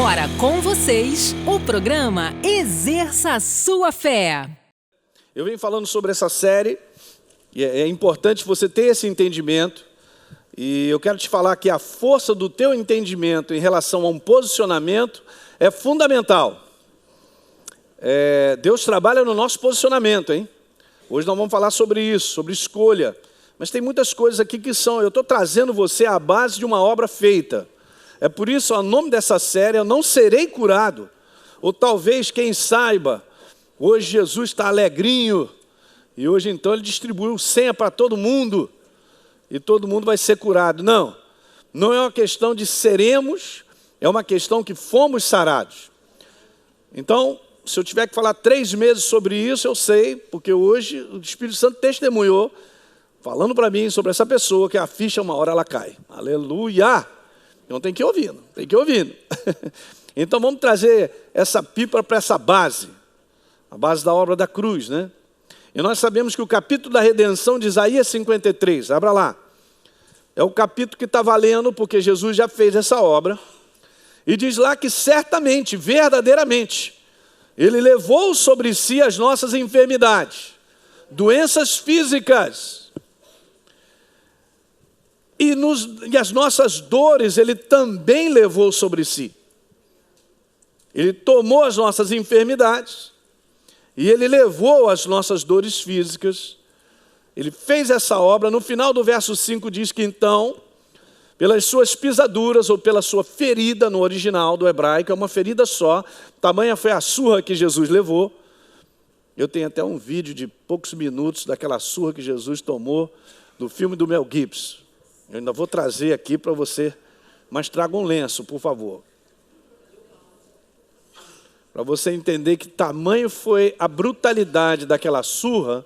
Agora com vocês, o programa Exerça a Sua Fé. Eu venho falando sobre essa série, e é importante você ter esse entendimento, e eu quero te falar que a força do teu entendimento em relação a um posicionamento é fundamental. Deus trabalha no nosso posicionamento, hein? Hoje nós vamos falar sobre isso, sobre escolha. Mas tem muitas coisas aqui que eu estou trazendo você à base de uma obra feita. É por isso, o nome dessa série é Não Serei Curado. Ou talvez, quem saiba, hoje Jesus está alegrinho, e hoje então ele distribuiu senha para todo mundo, e todo mundo vai ser curado. Não, não é uma questão de seremos, é uma questão que fomos sarados. Então, se eu tiver que falar 3 meses sobre isso, eu sei, porque hoje o Espírito Santo testemunhou, falando para mim sobre essa pessoa, que a ficha uma hora ela cai. Aleluia! Então tem que ir ouvindo, tem que ir ouvindo. Então vamos trazer essa pipa para essa base, a base da obra da cruz, né? E nós sabemos que o capítulo da redenção de Isaías 53, abra lá, é o capítulo que está valendo, porque Jesus já fez essa obra, e diz lá que certamente, verdadeiramente, Ele levou sobre si as nossas enfermidades, doenças físicas, e as nossas dores Ele também levou sobre si. Ele tomou as nossas enfermidades, e Ele levou as nossas dores físicas. Ele fez essa obra. No final do verso 5 diz que então, pelas suas pisaduras, ou pela sua ferida no original do hebraico, é uma ferida só, tamanha foi a surra que Jesus levou. Eu tenho até um vídeo de poucos minutos daquela surra que Jesus tomou do filme do Mel Gibson. Eu ainda vou trazer aqui para você, mas traga um lenço, por favor. Para você entender que tamanho foi a brutalidade daquela surra,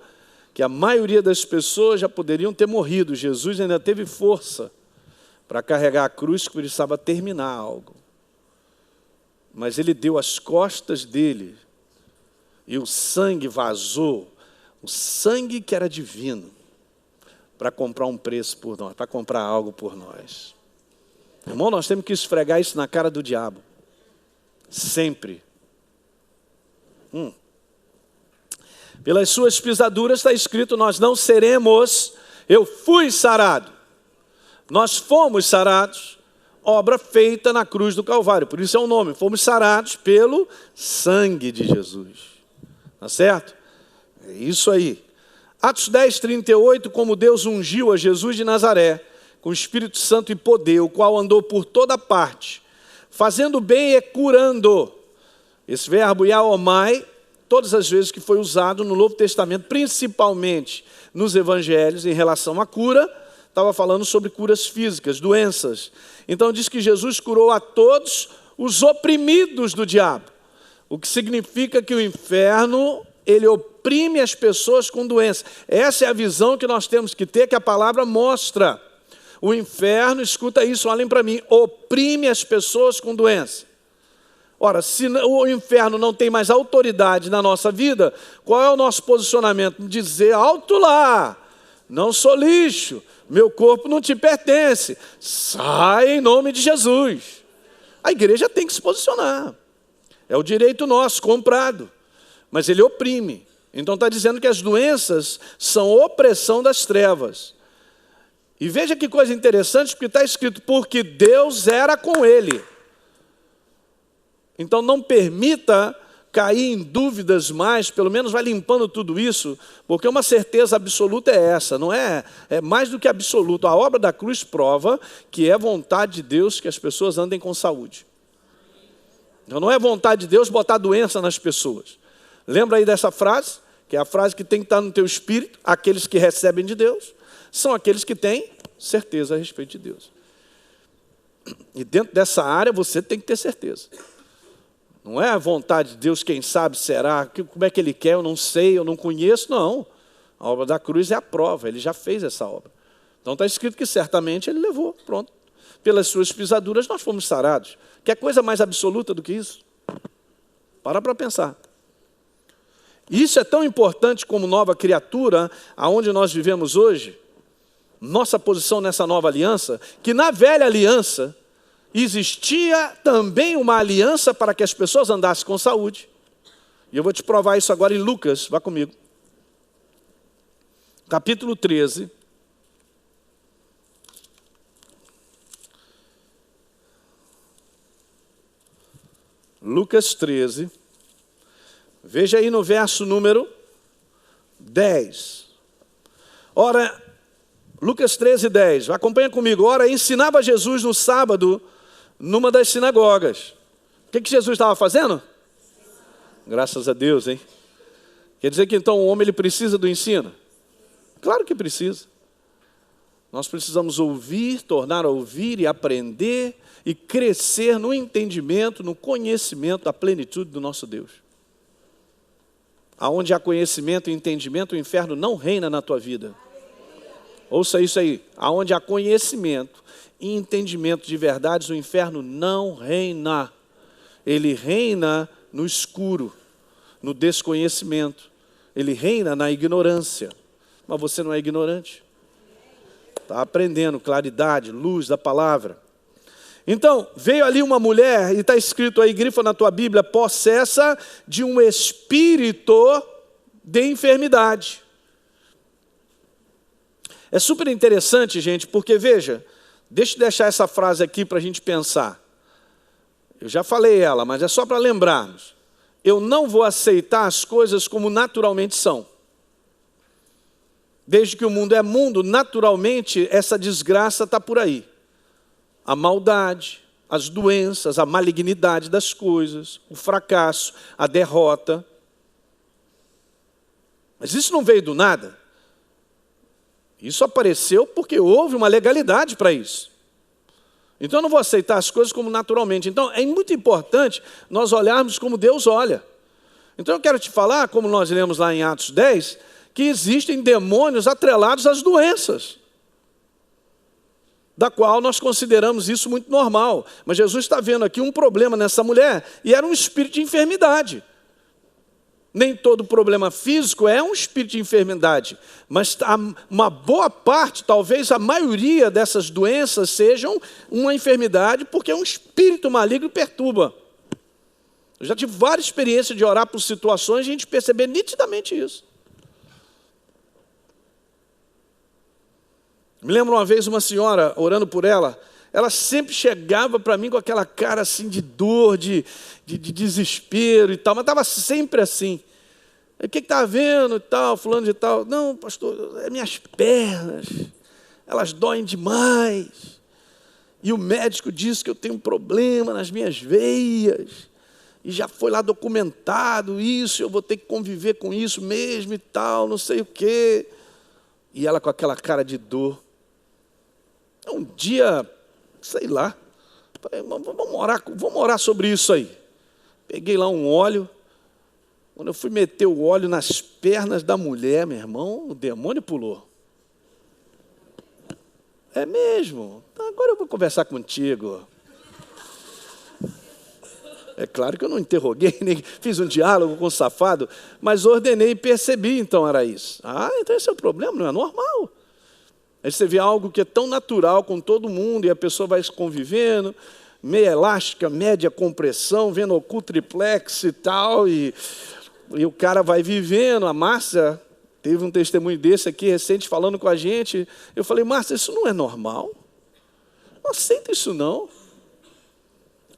que a maioria das pessoas já poderiam ter morrido. Jesus ainda teve força para carregar a cruz, que precisava terminar algo. Mas Ele deu as costas dele, e o sangue vazou, o sangue que era divino, para comprar um preço por nós, para comprar algo por nós. Irmão, nós temos que esfregar isso na cara do diabo. Sempre. Pelas suas pisaduras está escrito, nós não seremos, eu fui sarado. Nós fomos sarados, obra feita na cruz do Calvário. Por isso é o nome, fomos sarados pelo sangue de Jesus. Tá certo? É isso aí. Atos 10, 38, como Deus ungiu a Jesus de Nazaré, com o Espírito Santo e poder, o qual andou por toda parte, fazendo bem e curando. Esse verbo iaomai, todas as vezes que foi usado no Novo Testamento, principalmente nos Evangelhos, em relação à cura, estava falando sobre curas físicas, doenças. Então diz que Jesus curou a todos os oprimidos do diabo, o que significa que o inferno, ele oprime as pessoas com doença. Essa é a visão que nós temos que ter, que a palavra mostra. O inferno, escuta isso, olhem para mim, oprime as pessoas com doença. Ora, se o inferno não tem mais autoridade na nossa vida, qual é o nosso posicionamento? Dizer alto lá, não sou lixo, meu corpo não te pertence, sai em nome de Jesus. A igreja tem que se posicionar, é o direito nosso, comprado. Mas ele oprime. Então está dizendo que as doenças são opressão das trevas. E veja que coisa interessante, porque está escrito, porque Deus era com ele. Então não permita cair em dúvidas mais, pelo menos vai limpando tudo isso, porque uma certeza absoluta é essa, não é? É mais do que absoluto. A obra da cruz prova que é vontade de Deus que as pessoas andem com saúde. Então não é vontade de Deus botar doença nas pessoas. Lembra aí dessa frase? Que é a frase que tem que estar no teu espírito. Aqueles que recebem de Deus são aqueles que têm certeza a respeito de Deus. E dentro dessa área você tem que ter certeza. Não é a vontade de Deus, quem sabe será, como é que Ele quer, eu não sei, eu não conheço, não. A obra da cruz é a prova, Ele já fez essa obra. Então está escrito que certamente Ele levou, pronto. Pelas suas pisaduras nós fomos sarados. Quer coisa mais absoluta do que isso? Para pensar. Isso é tão importante como nova criatura, aonde nós vivemos hoje, nossa posição nessa nova aliança, que na velha aliança, existia também uma aliança para que as pessoas andassem com saúde. E eu vou te provar isso agora em Lucas, vá comigo. Capítulo 13. Lucas 13. Veja aí no verso número 10. Ora, Lucas 13, 10. Acompanha comigo. Ora, ensinava Jesus no sábado, numa das sinagogas. O que Jesus estava fazendo? Graças a Deus, hein? Quer dizer que então o homem ele precisa do ensino? Claro que precisa. Nós precisamos ouvir, tornar a ouvir e aprender e crescer no entendimento, no conhecimento da plenitude do nosso Deus. Aonde há conhecimento e entendimento, o inferno não reina na tua vida. Ouça isso aí. Aonde há conhecimento e entendimento de verdades, o inferno não reina. Ele reina no escuro, no desconhecimento. Ele reina na ignorância. Mas você não é ignorante. Está aprendendo claridade, luz da palavra. Então, veio ali uma mulher, e está escrito aí, grifa na tua Bíblia, possessa de um espírito de enfermidade. É super interessante, gente, porque veja, deixa eu deixar essa frase aqui para a gente pensar. Eu já falei ela, mas é só para lembrarmos. Eu não vou aceitar as coisas como naturalmente são. Desde que o mundo é mundo, naturalmente essa desgraça está por aí. A maldade, as doenças, a malignidade das coisas, o fracasso, a derrota. Mas isso não veio do nada. Isso apareceu porque houve uma legalidade para isso. Então eu não vou aceitar as coisas como naturalmente. Então é muito importante nós olharmos como Deus olha. Então eu quero te falar, como nós lemos lá em Atos 10, que existem demônios atrelados às doenças, da qual nós consideramos isso muito normal. Mas Jesus está vendo aqui um problema nessa mulher, e era um espírito de enfermidade. Nem todo problema físico é um espírito de enfermidade, mas uma boa parte, talvez a maioria dessas doenças sejam uma enfermidade, porque um espírito maligno perturba. Eu já tive várias experiências de orar por situações e a gente perceber nitidamente isso. Me lembro uma vez uma senhora, orando por ela, ela sempre chegava para mim com aquela cara assim de dor, de desespero e tal, mas estava sempre assim. O que está vendo e tal, fulano de tal? Não, pastor, é minhas pernas, elas doem demais. E o médico disse que eu tenho um problema nas minhas veias. E já foi lá documentado isso, eu vou ter que conviver com isso mesmo e tal, não sei o quê. E ela com aquela cara de dor. Um dia, sei lá, vamos orar sobre isso aí. Peguei lá um óleo. Quando eu fui meter o óleo nas pernas da mulher, meu irmão, o demônio pulou. É mesmo? Então, agora eu vou conversar contigo. É claro que eu não interroguei, nem fiz um diálogo com o safado, mas ordenei e percebi, então era isso. Ah, então esse é o problema, não é normal. Aí você vê algo que é tão natural com todo mundo e a pessoa vai convivendo, meia elástica, média compressão, vendo oculto triplex e tal, e o cara vai vivendo. A Márcia teve um testemunho desse aqui recente falando com a gente. Eu falei, Márcia, isso não é normal? Não aceita isso não.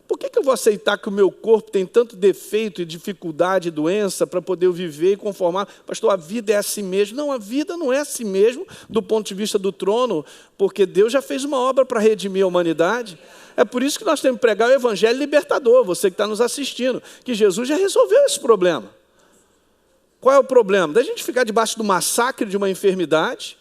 Por que eu vou aceitar que o meu corpo tem tanto defeito e dificuldade e doença para poder viver e conformar? Pastor, a vida é assim mesmo. Não, a vida não é assim mesmo do ponto de vista do trono, porque Deus já fez uma obra para redimir a humanidade. É por isso que nós temos que pregar o evangelho libertador, você que está nos assistindo, que Jesus já resolveu esse problema. Qual é o problema? Da gente ficar debaixo do massacre de uma enfermidade,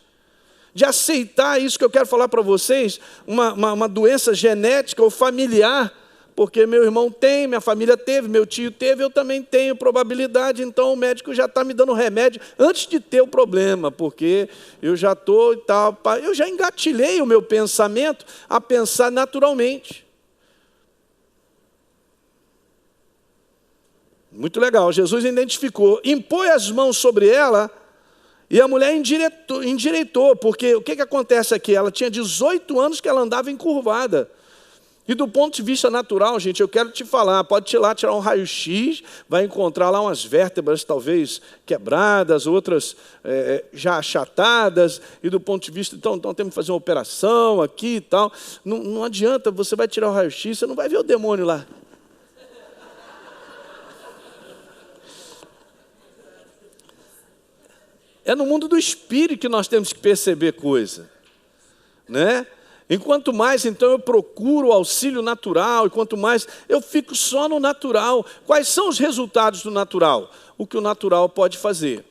de aceitar isso que eu quero falar para vocês, uma doença genética ou familiar, porque meu irmão tem, minha família teve, meu tio teve, eu também tenho probabilidade, então o médico já está me dando remédio antes de ter o problema, porque eu já estou e tal, eu já engatilhei o meu pensamento a pensar naturalmente. Muito legal, Jesus identificou, impôs as mãos sobre ela e a mulher endireitou, porque o que acontece aqui? Ela tinha 18 anos que ela andava encurvada. E do ponto de vista natural, gente, eu quero te falar, pode ir lá tirar um raio-x, vai encontrar lá umas vértebras talvez quebradas, outras já achatadas, e do ponto de vista, então temos que fazer uma operação aqui e tal. Não adianta, você vai tirar o raio-x, você não vai ver o demônio lá. É no mundo do espírito que nós temos que perceber coisa, né? Enquanto mais, então, eu procuro o auxílio natural, e quanto mais eu fico só no natural. Quais são os resultados do natural? O que o natural pode fazer.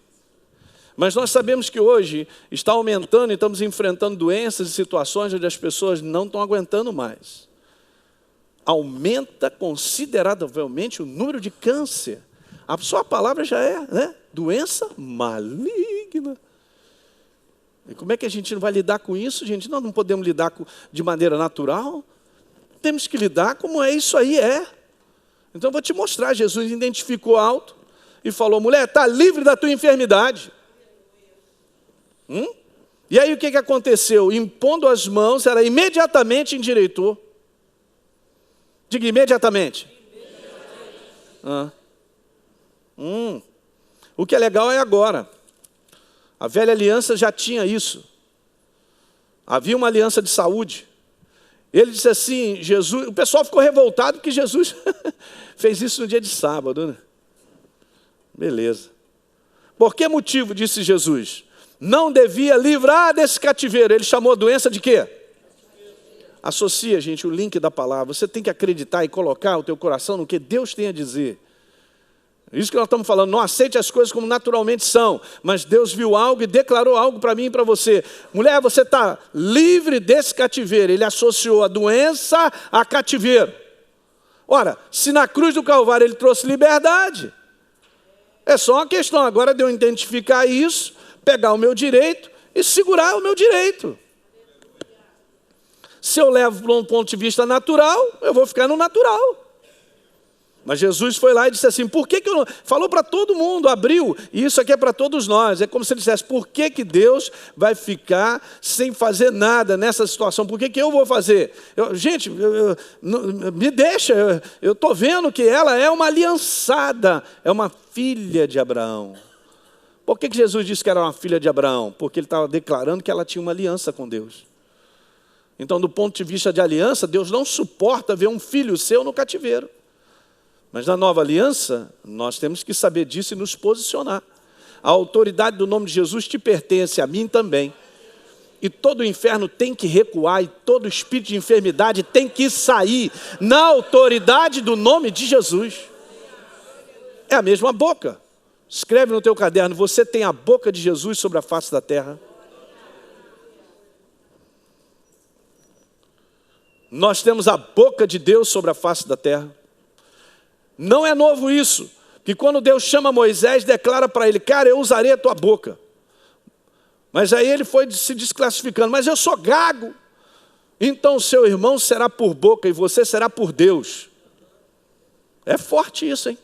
Mas nós sabemos que hoje está aumentando e estamos enfrentando doenças e situações onde as pessoas não estão aguentando mais. Aumenta consideravelmente o número de câncer. A sua palavra já é, né? Doença maligna. E como é que a gente não vai lidar com isso, gente? Nós não podemos lidar de maneira natural. Temos que lidar como isso aí é. Então eu vou te mostrar. Jesus identificou alto e falou, mulher, está livre da tua enfermidade. E aí o que aconteceu? Impondo as mãos, ela imediatamente endireitou. Diga imediatamente. O que é legal é agora. A velha aliança já tinha isso. Havia uma aliança de saúde. Ele disse assim, Jesus... O pessoal ficou revoltado porque Jesus fez isso no dia de sábado, né? Beleza. Por que motivo, disse Jesus? Não devia livrar desse cativeiro. Ele chamou a doença de quê? Associa, gente, o link da palavra. Você tem que acreditar e colocar o teu coração no que Deus tem a dizer. Isso que nós estamos falando, não aceite as coisas como naturalmente são, mas Deus viu algo e declarou algo para mim e para você. Mulher, você está livre desse cativeiro. Ele associou a doença a cativeiro. Ora, se na cruz do Calvário ele trouxe liberdade, é só uma questão agora de eu identificar isso, pegar o meu direito e segurar o meu direito. Se eu levo para um ponto de vista natural, eu vou ficar no natural. Mas Jesus foi lá e disse assim, por que eu não... Falou para todo mundo, abriu, e isso aqui é para todos nós. É como se ele dissesse, por que Deus vai ficar sem fazer nada nessa situação? Por que eu vou fazer? Gente, me deixa, eu estou vendo que ela é uma aliançada, é uma filha de Abraão. Por que Jesus disse que era uma filha de Abraão? Porque ele estava declarando que ela tinha uma aliança com Deus. Então, do ponto de vista de aliança, Deus não suporta ver um filho seu no cativeiro. Mas na nova aliança, nós temos que saber disso e nos posicionar. A autoridade do nome de Jesus te pertence, a mim também. E todo o inferno tem que recuar, e todo espírito de enfermidade tem que sair na autoridade do nome de Jesus. É a mesma boca. Escreve no teu caderno, você tem a boca de Jesus sobre a face da terra. Nós temos a boca de Deus sobre a face da terra. Não é novo isso, que quando Deus chama Moisés, declara para ele, cara, eu usarei a tua boca. Mas aí ele foi se desclassificando, mas eu sou gago. Então seu irmão será por boca e você será por Deus. É forte isso, hein?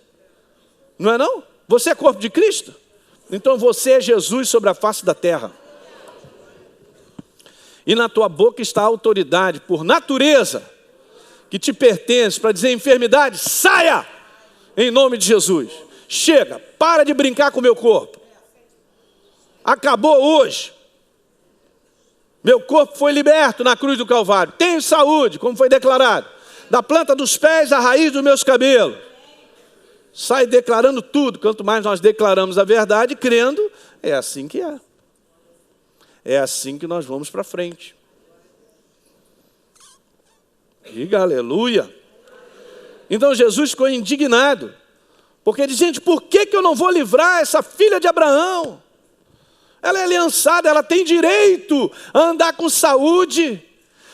Não é não? Você é corpo de Cristo? Então você é Jesus sobre a face da terra. E na tua boca está a autoridade, por natureza, que te pertence, para dizer enfermidade, saia! Em nome de Jesus. Chega, para de brincar com o meu corpo. Acabou hoje. Meu corpo foi liberto na cruz do Calvário. Tenho saúde, como foi declarado. Da planta dos pés à raiz dos meus cabelos. Sai declarando tudo. Quanto mais nós declaramos a verdade, crendo, é assim que é. É assim que nós vamos para frente. Diga aleluia. Então Jesus ficou indignado, porque ele disse, gente, por que eu não vou livrar essa filha de Abraão? Ela é aliançada, ela tem direito a andar com saúde.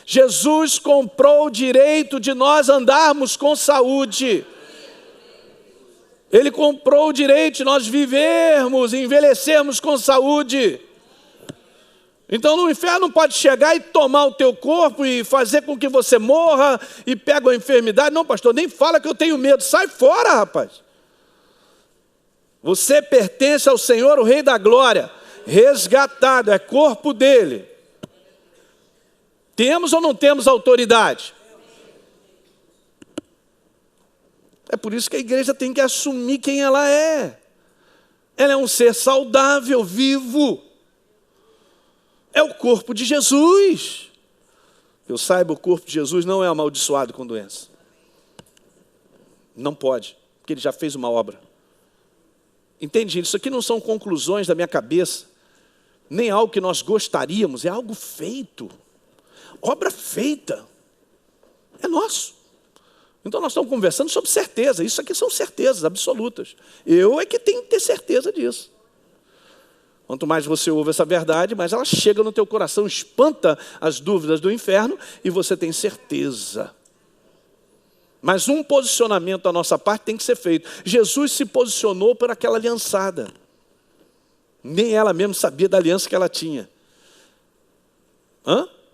Jesus comprou o direito de nós andarmos com saúde. Ele comprou o direito de nós vivermos e envelhecermos com saúde. Então o inferno não pode chegar e tomar o teu corpo e fazer com que você morra e pega a enfermidade. Não, pastor, nem fala que eu tenho medo. Sai fora, rapaz. Você pertence ao Senhor, o Rei da Glória. Resgatado, é corpo dele. Temos ou não temos autoridade? É por isso que a igreja tem que assumir quem ela é. Ela é um ser saudável, vivo. É o corpo de Jesus. Eu saiba, o corpo de Jesus não é amaldiçoado com doença. Não pode, porque ele já fez uma obra. Entende? Isso aqui não são conclusões da minha cabeça, nem algo que nós gostaríamos, é algo feito. Obra feita. É nosso. Então nós estamos conversando sobre certeza. Isso aqui são certezas absolutas. Eu é que tenho que ter certeza disso. Quanto mais você ouve essa verdade, mais ela chega no teu coração, espanta as dúvidas do inferno e você tem certeza. Mas um posicionamento da nossa parte tem que ser feito. Jesus se posicionou por aquela aliançada. Nem ela mesma sabia da aliança que ela tinha.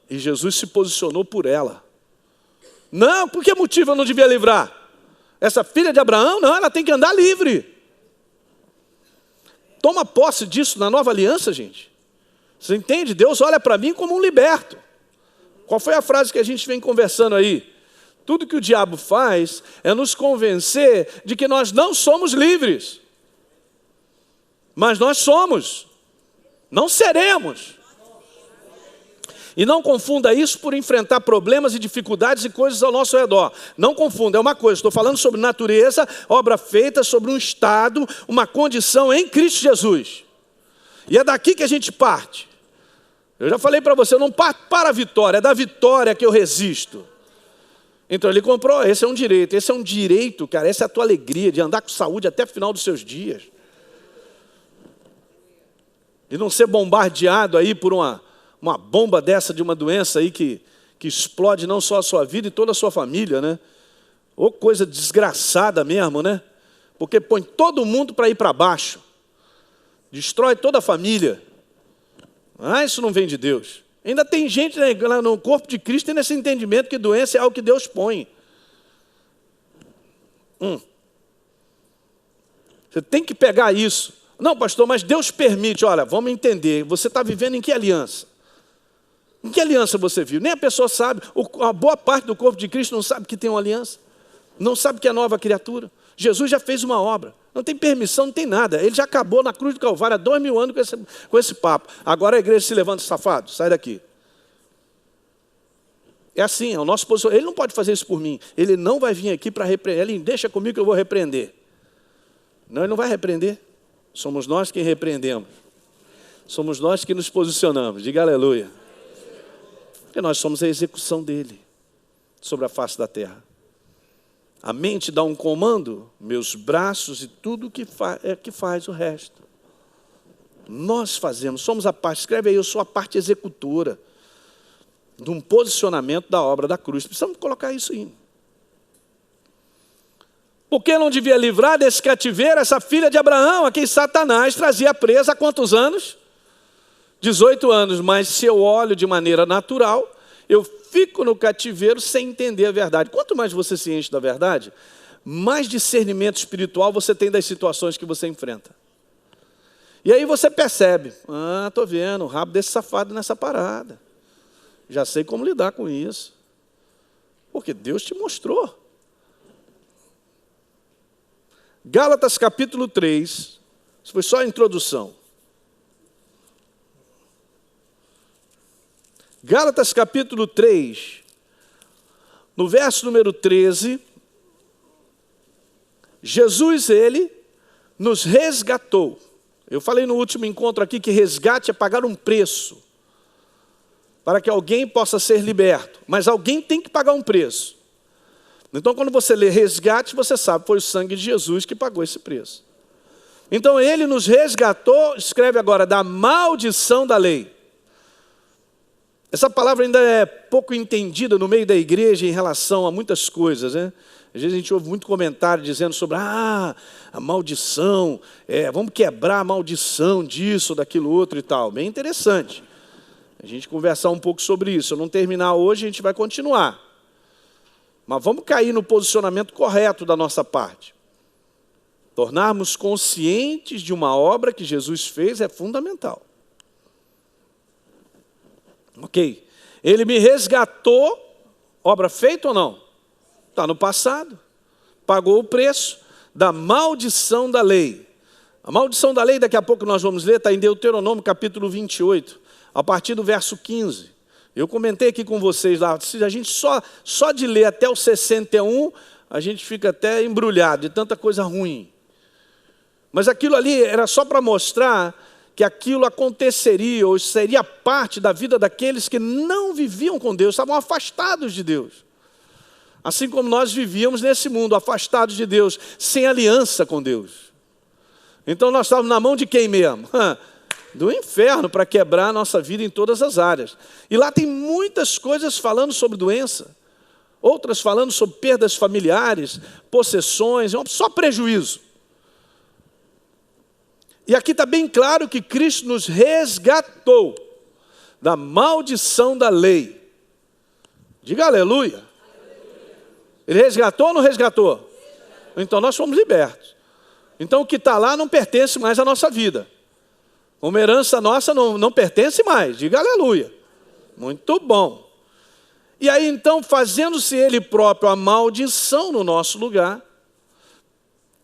E Jesus se posicionou por ela. Não, por que motivo eu não devia livrar? Essa filha de Abraão, não, ela tem que andar livre. Toma posse disso na nova aliança, gente. Você entende? Deus olha para mim como um liberto. Qual foi a frase que a gente vem conversando aí? Tudo que o diabo faz é nos convencer de que nós não somos livres. Mas nós somos. Não seremos. E não confunda isso por enfrentar problemas e dificuldades e coisas ao nosso redor. Não confunda, é uma coisa. Estou falando sobre natureza, obra feita, sobre um estado, uma condição em Cristo Jesus. E é daqui que a gente parte. Eu já falei para você, eu não parto para a vitória, é da vitória que eu resisto. Então ele comprou, esse é um direito, cara, essa é a tua alegria de andar com saúde até o final dos seus dias. E não ser bombardeado aí por uma bomba dessa de uma doença aí que explode não só a sua vida e toda a sua família, né? Ou coisa desgraçada mesmo, né? Porque põe todo mundo para ir para baixo. Destrói toda a família. Isso não vem de Deus. Ainda tem gente lá no corpo de Cristo tendo esse entendimento que doença é algo que Deus põe. Você tem que pegar isso. Não, pastor, mas Deus permite. Olha, vamos entender. Você está vivendo em que aliança? Em que aliança você vive? Nem a pessoa sabe. A boa parte do corpo de Cristo não sabe que tem uma aliança. Não sabe que é nova criatura. Jesus já fez uma obra. Não tem permissão, não tem nada. Ele já acabou na cruz do Calvário há 2000 anos com esse papo. Agora a igreja se levanta, safado, sai daqui. É assim, é o nosso posicionamento. Ele não pode fazer isso por mim. Ele não vai vir aqui para repreender. Ele deixa comigo que eu vou repreender. Não, ele não vai repreender. Somos nós quem repreendemos. Somos nós que nos posicionamos. Diga aleluia. Porque nós somos a execução dele sobre a face da terra. A mente dá um comando, meus braços e tudo que faz o resto. Nós fazemos, somos a parte, escreve aí, eu sou a parte executora de um posicionamento da obra da cruz. Precisamos colocar isso aí. Por que não devia livrar desse cativeiro essa filha de Abraão, a quem Satanás trazia presa há quantos anos? 18 anos, mas se eu olho de maneira natural, eu fico no cativeiro sem entender a verdade. Quanto mais você se enche da verdade, mais discernimento espiritual você tem das situações que você enfrenta. E aí você percebe, estou vendo o rabo desse safado nessa parada. Já sei como lidar com isso. Porque Deus te mostrou. Gálatas capítulo 3, isso foi só a introdução. Gálatas capítulo 3, no verso número 13, Jesus, ele nos resgatou. Eu falei no último encontro aqui que resgate é pagar um preço, para que alguém possa ser liberto. Mas alguém tem que pagar um preço. Então quando você lê resgate, você sabe, foi o sangue de Jesus que pagou esse preço. Então ele nos resgatou, escreve agora, da maldição da lei. Essa palavra ainda é pouco entendida no meio da igreja em relação a muitas coisas, né? Às vezes a gente ouve muito comentário dizendo sobre a maldição, vamos quebrar a maldição disso, daquilo outro e tal. Bem interessante a gente conversar um pouco sobre isso. Se eu não terminar hoje, a gente vai continuar. Mas vamos cair no posicionamento correto da nossa parte. Tornarmos conscientes de uma obra que Jesus fez é fundamental. Ok, ele me resgatou, obra feita ou não? Está no passado. pagou o preço da maldição da lei. A maldição da lei, daqui a pouco nós vamos ler, está em Deuteronômio capítulo 28, a partir do verso 15. Eu comentei aqui com vocês lá, se a gente só de ler até o 61, a gente fica até embrulhado de tanta coisa ruim. Mas aquilo ali era só para mostrar que aquilo aconteceria, ou seria parte da vida daqueles que não viviam com Deus, estavam afastados de Deus. Assim como nós vivíamos nesse mundo, afastados de Deus, sem aliança com Deus. Então nós estávamos na mão de quem mesmo? Do inferno, para quebrar a nossa vida em todas as áreas. E lá tem muitas coisas falando sobre doença, outras falando sobre perdas familiares, possessões, só prejuízo. E aqui está bem claro que Cristo nos resgatou da maldição da lei. Diga aleluia. Ele resgatou ou não resgatou? Então nós fomos libertos. Então o que está lá não pertence mais à nossa vida. Uma herança nossa não pertence mais. Diga aleluia. Muito bom. E aí então, fazendo-se Ele próprio a maldição no nosso lugar,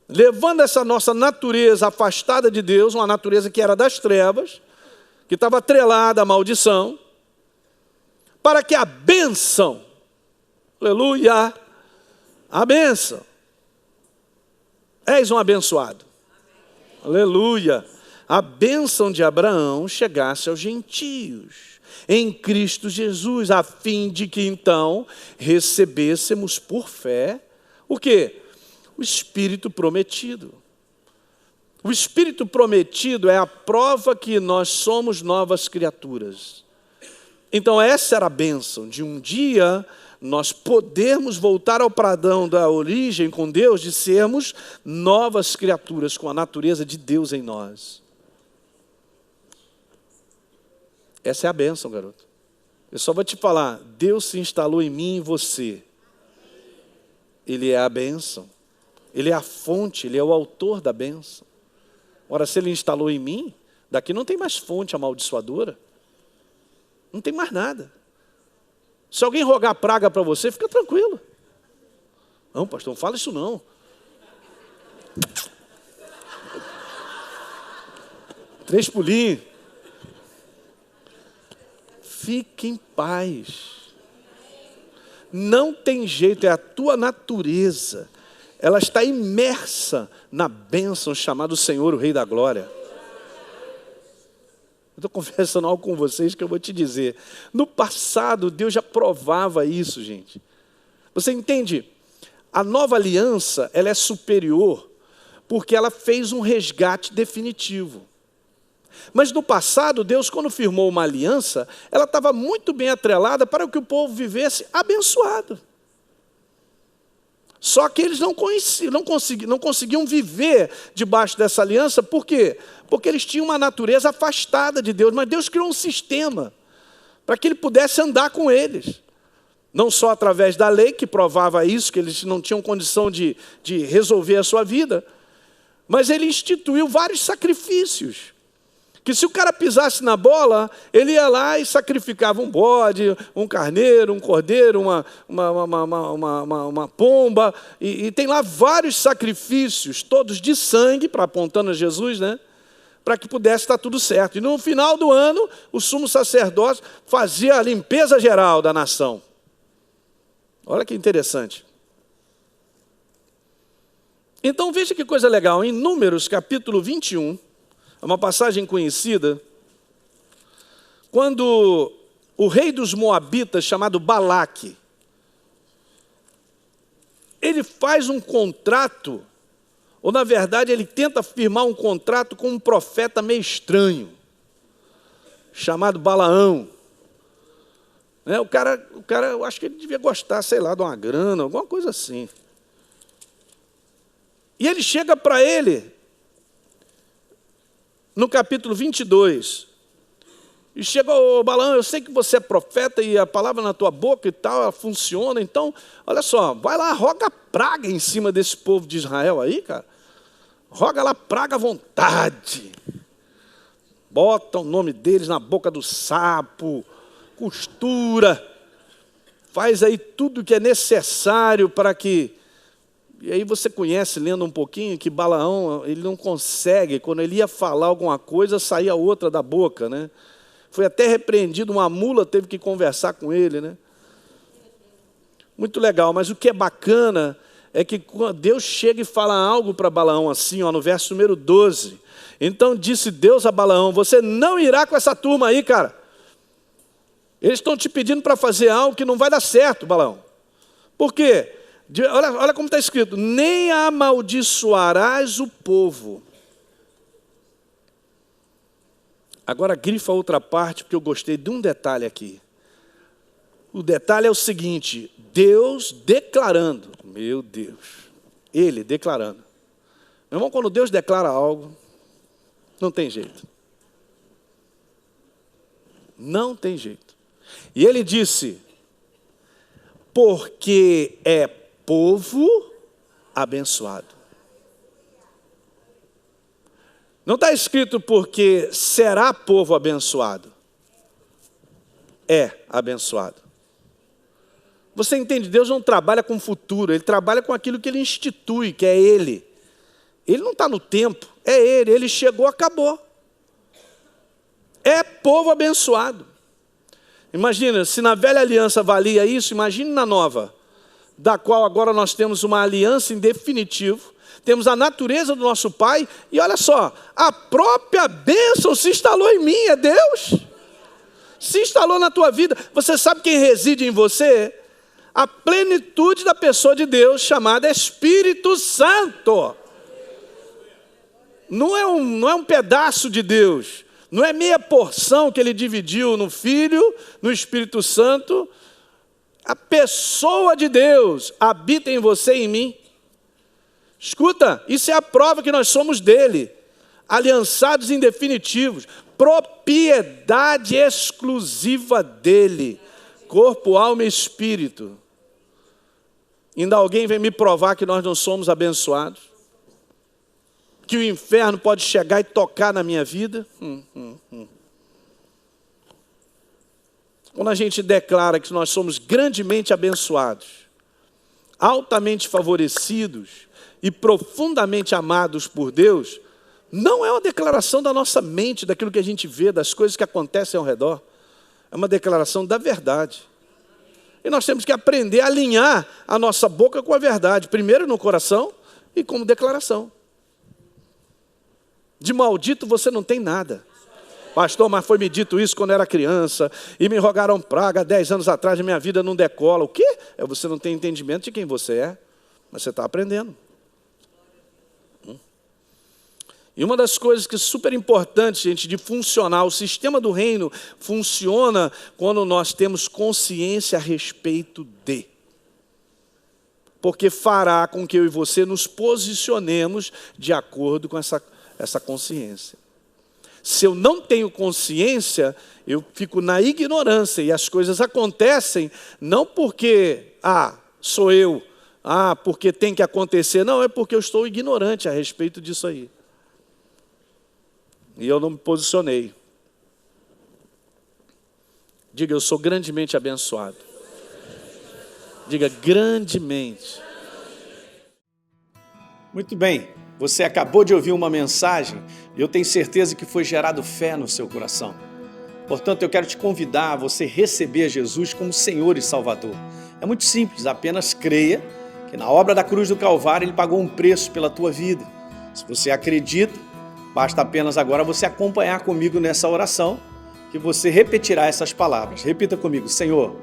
levando essa nossa natureza afastada de Deus, uma natureza que era das trevas, que estava atrelada à maldição, para que a bênção, aleluia, a bênção, és um abençoado, aleluia, a bênção de Abraão chegasse aos gentios, em Cristo Jesus, a fim de que então recebêssemos por fé, o quê? O Espírito prometido. O Espírito prometido é a prova que nós somos novas criaturas. Então essa era a bênção de um dia nós podermos voltar ao padrão da origem com Deus, de sermos novas criaturas com a natureza de Deus em nós. Essa é a bênção, garoto. Eu só vou te falar, Deus se instalou em mim e em você. Ele é a bênção. Ele é a fonte, Ele é o autor da bênção. Ora, se Ele instalou em mim, daqui não tem mais fonte amaldiçoadora. Não tem mais nada. Se alguém rogar praga para você, fica tranquilo. Não, pastor, não fala isso não. Três pulinhos. Fique em paz. Não tem jeito, é a tua natureza. Ela está imersa na bênção chamada Senhor, o Rei da Glória. Eu estou confessando algo com vocês que eu vou te dizer. No passado, Deus já provava isso, gente. Você entende? A nova aliança, ela é superior porque ela fez um resgate definitivo. Mas no passado, Deus, quando firmou uma aliança, ela estava muito bem atrelada para que o povo vivesse abençoado. Só que eles não conseguiam viver debaixo dessa aliança, por quê? Porque eles tinham uma natureza afastada de Deus, mas Deus criou um sistema para que Ele pudesse andar com eles. Não só através da lei, que provava isso, que eles não tinham condição de resolver a sua vida, mas Ele instituiu vários sacrifícios. Que se o cara pisasse na bola, ele ia lá e sacrificava um bode, um carneiro, um cordeiro, uma pomba. E tem lá vários sacrifícios, todos de sangue, apontando a Jesus, né? Para que pudesse estar tudo certo. E no final do ano, o sumo sacerdote fazia a limpeza geral da nação. Olha que interessante. Então veja que coisa legal, em Números capítulo 21, é uma passagem conhecida, quando o rei dos Moabitas, chamado Balaque, ele faz um contrato, ou na verdade ele tenta firmar um contrato com um profeta meio estranho, chamado Balaão. O cara, eu acho que ele devia gostar, sei lá, de uma grana, alguma coisa assim. E ele chega para ele, no capítulo 22, e chega, ô Balaão, eu sei que você é profeta e a palavra na tua boca e tal, ela funciona, então, olha só, vai lá, roga praga em cima desse povo de Israel aí, cara. Roga lá praga à vontade. Bota o nome deles na boca do sapo, costura, faz aí tudo que é necessário para que E aí você conhece, lendo um pouquinho, que Balaão, ele não consegue, quando ele ia falar alguma coisa, saía outra da boca, né? Foi até repreendido, uma mula teve que conversar com ele, né? Muito legal, mas o que é bacana é que quando Deus chega e fala algo para Balaão assim, ó, no verso número 12. Então disse Deus a Balaão: você não irá com essa turma aí, cara. Eles estão te pedindo para fazer algo que não vai dar certo, Balaão. Por quê? Olha como está escrito: nem amaldiçoarás o povo. Agora grifa outra parte, porque eu gostei de um detalhe aqui. O detalhe é o seguinte: Deus declarando. Meu Deus. Ele declarando. Meu irmão, quando Deus declara algo, não tem jeito. Não tem jeito. E ele disse: porque é povo abençoado. Não está escrito porque será povo abençoado. É abençoado. Você entende? Deus não trabalha com o futuro, Ele trabalha com aquilo que Ele institui, que é Ele. Ele não está no tempo, é Ele. Ele chegou, acabou. É povo abençoado. Imagina, se na velha aliança valia isso, imagine na nova, da qual agora nós temos uma aliança em definitivo, temos a natureza do nosso Pai, e olha só, a própria bênção se instalou em mim, é Deus. Se instalou na tua vida. Você sabe quem reside em você? A plenitude da pessoa de Deus, chamada Espírito Santo. Não é um pedaço de Deus, não é meia porção que Ele dividiu no Filho, no Espírito Santo. A pessoa de Deus habita em você e em mim. Escuta, isso é a prova que nós somos dele, aliançados em definitivos, propriedade exclusiva dele, corpo, alma e espírito. Ainda alguém vem me provar que nós não somos abençoados? Que o inferno pode chegar e tocar na minha vida? Quando a gente declara que nós somos grandemente abençoados, altamente favorecidos e profundamente amados por Deus, não é uma declaração da nossa mente, daquilo que a gente vê, das coisas que acontecem ao redor. É uma declaração da verdade. E nós temos que aprender a alinhar a nossa boca com a verdade, primeiro no coração e como declaração. De maldito você não tem nada. Pastor, mas foi me dito isso quando era criança, e me rogaram praga 10 anos atrás, a minha vida não decola. O quê? Você não tem entendimento de quem você é, mas você está aprendendo. E uma das coisas que é super importante, gente, de funcionar, o sistema do reino funciona quando nós temos consciência a respeito de. Porque fará com que eu e você nos posicionemos de acordo com essa consciência. Se eu não tenho consciência, eu fico na ignorância e as coisas acontecem não porque, sou eu, porque tem que acontecer. Não, é porque eu estou ignorante a respeito disso aí. E eu não me posicionei. Diga, eu sou grandemente abençoado. Diga, grandemente. Muito bem, você acabou de ouvir uma mensagem e eu tenho certeza que foi gerado fé no seu coração. Portanto, eu quero te convidar a você receber Jesus como Senhor e Salvador. É muito simples, apenas creia que na obra da cruz do Calvário Ele pagou um preço pela tua vida. Se você acredita, basta apenas agora você acompanhar comigo nessa oração, que você repetirá essas palavras. Repita comigo: Senhor,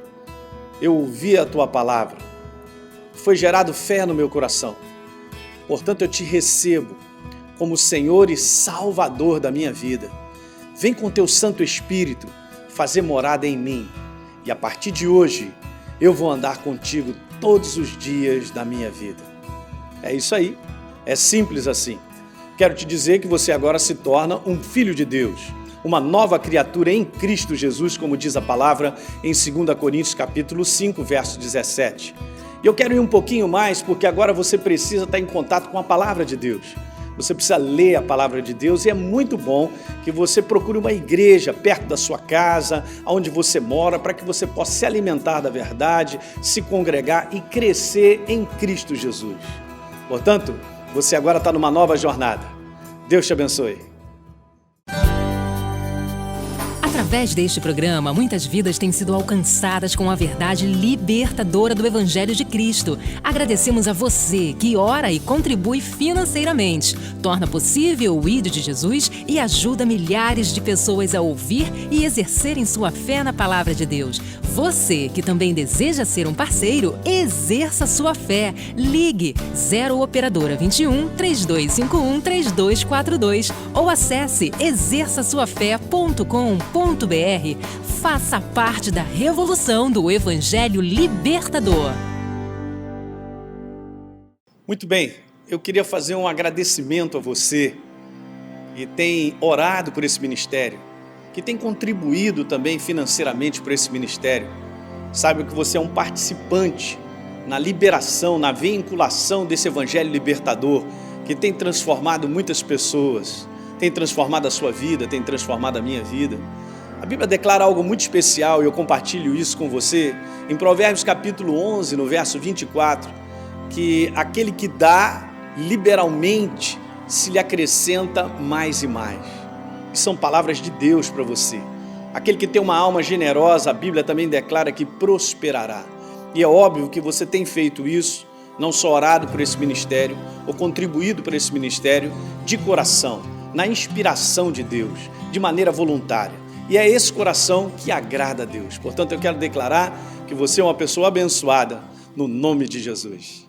eu ouvi a Tua palavra, foi gerado fé no meu coração. Portanto, eu te recebo como Senhor e Salvador da minha vida. Vem com Teu Santo Espírito fazer morada em mim. E a partir de hoje, eu vou andar contigo todos os dias da minha vida. É isso aí, é simples assim. Quero te dizer que você agora se torna um filho de Deus, uma nova criatura em Cristo Jesus, como diz a palavra em 2 Coríntios capítulo 5, verso 17. E eu quero ir um pouquinho mais, porque agora você precisa estar em contato com a palavra de Deus. Você precisa ler a palavra de Deus e é muito bom que você procure uma igreja perto da sua casa, onde você mora, para que você possa se alimentar da verdade, se congregar e crescer em Cristo Jesus. Portanto, você agora está numa nova jornada. Deus te abençoe. Através deste programa, muitas vidas têm sido alcançadas com a verdade libertadora do Evangelho de Cristo. Agradecemos a você que ora e contribui financeiramente, torna possível o ID de Jesus e ajuda milhares de pessoas a ouvir e exercerem sua fé na Palavra de Deus. Você que também deseja ser um parceiro, exerça sua fé. Ligue 0 Operadora 21 3251 3242 ou acesse exerçasuafé.com.br. Faça parte da revolução do Evangelho Libertador. Muito bem, eu queria fazer um agradecimento a você que tem orado por esse ministério, que tem contribuído também financeiramente por esse ministério. Saiba que você é um participante na liberação, na vinculação desse Evangelho libertador, que tem transformado muitas pessoas, tem transformado a sua vida, tem transformado a minha vida. A Bíblia declara algo muito especial e eu compartilho isso com você em Provérbios capítulo 11, no verso 24, que aquele que dá liberalmente se lhe acrescenta mais e mais. E são palavras de Deus para você. Aquele que tem uma alma generosa, a Bíblia também declara que prosperará. E é óbvio que você tem feito isso, não só orado por esse ministério, ou contribuído por esse ministério de coração, na inspiração de Deus, de maneira voluntária. E é esse coração que agrada a Deus. Portanto, eu quero declarar que você é uma pessoa abençoada no nome de Jesus.